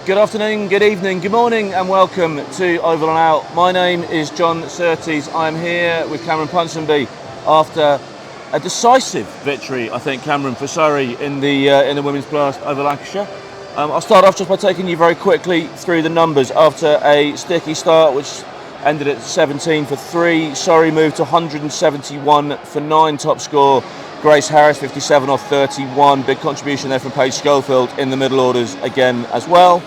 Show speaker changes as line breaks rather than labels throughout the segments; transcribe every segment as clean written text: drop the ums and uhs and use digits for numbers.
Good afternoon, good evening, good morning and welcome to Oval and Out. My name is John Surtees. I'm here with Cameron Ponsonby after a decisive victory, I think, Cameron, for Surrey in the women's blast over Lancashire. I'll start off just by taking you very quickly through the numbers. After a sticky start, which ended at 17 for 3, Surrey moved to 171 for 9 top score. Grace Harris, 57 off 31. Big contribution there from Paige Schofield in the middle orders again as well.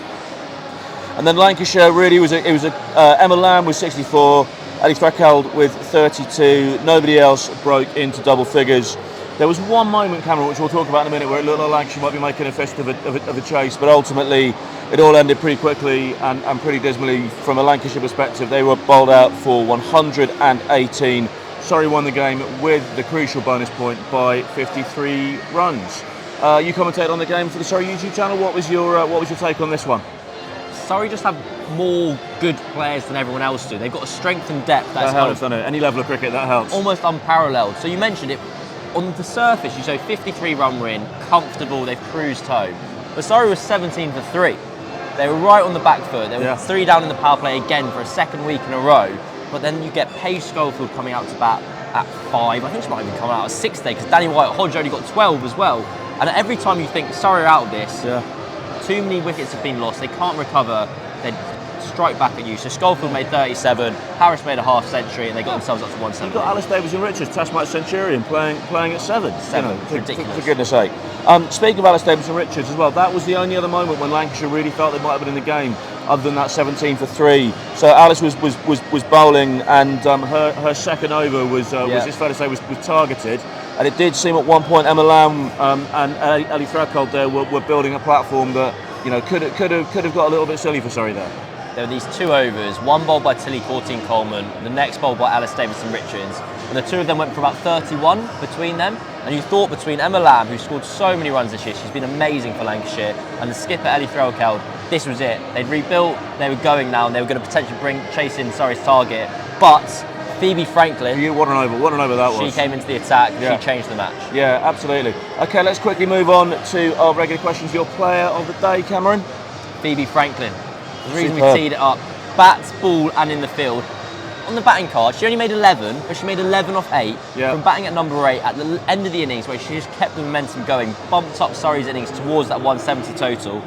And then Lancashire really was Emma Lamb with 64, Ali Thrakeld with 32. Nobody else broke into double figures. There was one moment, Cameron, which we'll talk about in a minute, where it looked like Lancashire might be making a fist of a chase, but ultimately it all ended pretty quickly and pretty dismally from a Lancashire perspective. They were bowled out for 118. Surrey won the game with the crucial bonus point by 53 runs. You commentated on the game for the Surrey YouTube channel. What was your take on this one?
Surrey just have more good players than everyone else do. They've got a strength and depth
that helps, doesn't it? Any level of cricket, that helps.
Almost unparalleled. So you mentioned it. On the surface, you show 53 run win, comfortable, they've cruised home. But Surrey was 17 for 3. They were right on the back foot. They were 3 down in the power play again for a second week in a row. But then you get Paige Schofield coming out to bat at 5. I think she might even come out at 6 today because Danny White-Hodge only got 12 as well. And every time you think Surrey are out of this, too many wickets have been lost, they can't recover, they strike back at you. So Schofield made 37, Harris made a half century, and they got themselves up to 170.
You've got Alice Davis and Richards, Test match centurion, playing at 7.
Ridiculous.
For goodness sake. Speaking of Alice Davis and Richards as well, that was the only other moment when Lancashire really felt they might have been in the game, other than that 17 for 3. So Alice was bowling, and her second over was it's fair to say, was targeted. And it did seem at one point Emma Lamb and Ali Thrakeld there were building a platform that could have got a little bit silly for Surrey there.
There were these 2 overs, one bowled by Tilly Courtine-Coleman, the next bowled by Alice Davis and Richards, and the 2 of them went for about 31 between them. And you thought between Emma Lamb, who scored so many runs this year, she's been amazing for Lancashire, and the skipper Ali Thrakeld, this was it. They'd rebuilt, they were going now, and they were going to potentially chase in Surrey's target. But Phoebe Franklin,
what an over that was.
She came into the attack, she changed the match.
Yeah, absolutely. Okay, let's quickly move on to our regular questions. Your player of the day, Cameron?
Phoebe Franklin. The reason we teed it up, bat, ball and in the field. On the batting card, she only made 11, but she made 11 off 8 from batting at number 8 at the end of the innings, where she just kept the momentum going, bumped up Surrey's innings towards that 170 total.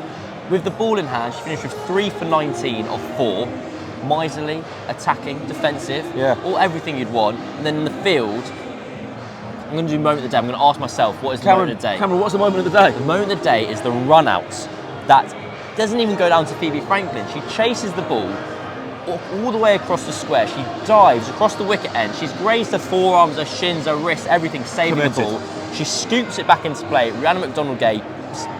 With the ball in hand, she finished with 3 for 19 off 4. Miserly, attacking, defensive, everything you'd want. And then in the field, I'm going to do moment of the day. I'm going to ask myself, what is the moment of the day?
Cameron, what's the moment of the day?
The moment of the day is the run out. That doesn't even go down to Phoebe Franklin. She chases the ball all the way across the square. She dives across the wicket end. She's grazed her forearms, her shins, her wrists, everything, saving the ball. She scoops it back into play. Rhiannon McDonald-Gay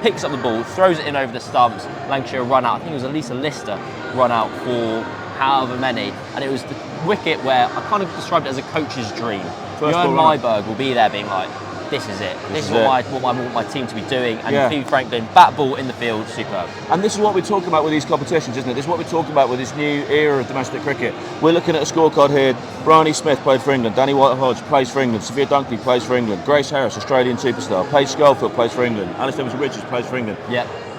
picks up the ball, throws it in over the stumps. Lancashire run out. I think it was Elisa Lister run out for however many, and it was the wicket where I kind of described it as a coach's dream. Johan Myberg will be there being like, this is it. This is what I want my team to be doing. And Phoebe Franklin, bat ball in the field, superb.
And this is what we talk about with these competitions, isn't it? This is what we talk about with this new era of domestic cricket. We're looking at a scorecard here. Bryony Smith played for England. Danny White-Hodge plays for England. Sophia Dunkley plays for England. Grace Harris, Australian superstar. Paige Schofield plays for England. Alice Davis Richards plays for England.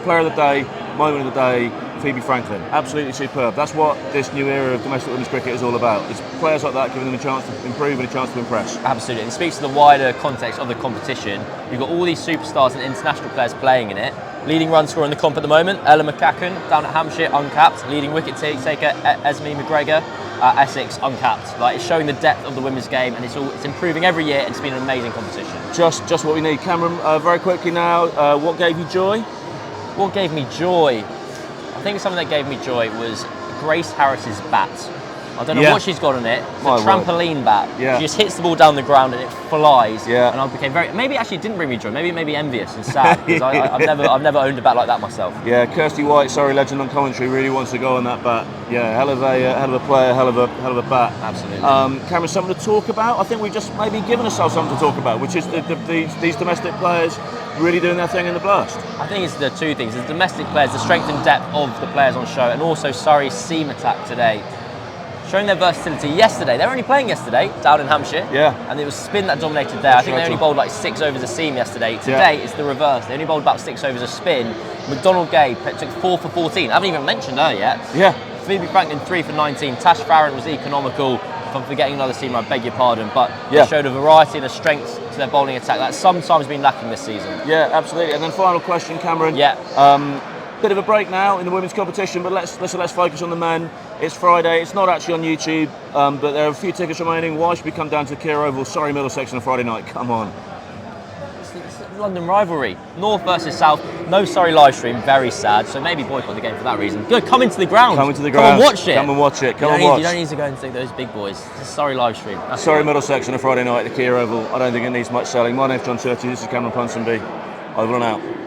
Player of the day, moment of the day, Phoebe Franklin. Absolutely superb. That's what this new era of domestic women's cricket is all about. It's players like that giving them a chance to improve and a chance to impress.
Absolutely. And it speaks to the wider context of the competition. You've got all these superstars and international players playing in it. Leading run scorer in the comp at the moment, Ella McCacken down at Hampshire, uncapped. Leading wicket taker, Esme McGregor, Essex, uncapped. Like, it's showing the depth of the women's game, and it's improving every year, and it's been an amazing competition. Just
what we need. Cameron, very quickly now, what gave you joy?
What gave me joy? I think something that gave me joy was Grace Harris's bat. I don't know what she's got on it. It's a trampoline bat. She just hits the ball down the ground and it flies. And I became maybe actually it didn't bring me joy. Maybe it made me envious and sad because I've never owned a bat like that myself.
Yeah, Kirsty White, Surrey legend on commentary, really wants to go on that bat. Yeah, hell of a player, hell of a bat.
Absolutely.
Cameron, something to talk about. I think we've just maybe given ourselves something to talk about, which is these domestic players really doing their thing in the blast.
I think it's the 2 things: the domestic players, the strength and depth of the players on show, and also Surrey's seam attack today. showing their versatility yesterday. They were only playing yesterday down in Hampshire.
Yeah.
And it was spin that dominated there. I think they only bowled like 6 overs a seam yesterday. Today, it's the reverse. They only bowled about 6 overs a spin. McDonald Gay took 4 for 14. I haven't even mentioned her yet.
Yeah.
Phoebe Franklin 3 for 19. Tash Farron was economical. If I'm forgetting another seamer, I beg your pardon. But they showed a variety and a strength to their bowling attack that's sometimes been lacking this season.
Yeah, absolutely. And then final question, Cameron.
Yeah.
Bit of a break now in the women's competition, but let's focus on the men. It's Friday. It's not actually on YouTube, but there are a few tickets remaining. Why should we come down to Kia Oval, Surrey Middlesex on a Friday night? Come on.
It's London rivalry. North versus South. No Surrey live stream. Very sad. So maybe boycott the game for that reason. Good. Come into the ground.
Come into the ground.
Come and watch it.
Come and watch it.
You don't need to go and see those big boys. It's a Surrey live stream.
Surrey Middlesex on a Friday night at the Kia Oval. I don't think it needs much selling. My name's John Surtees. This is Cameron Ponsonby. Over and out.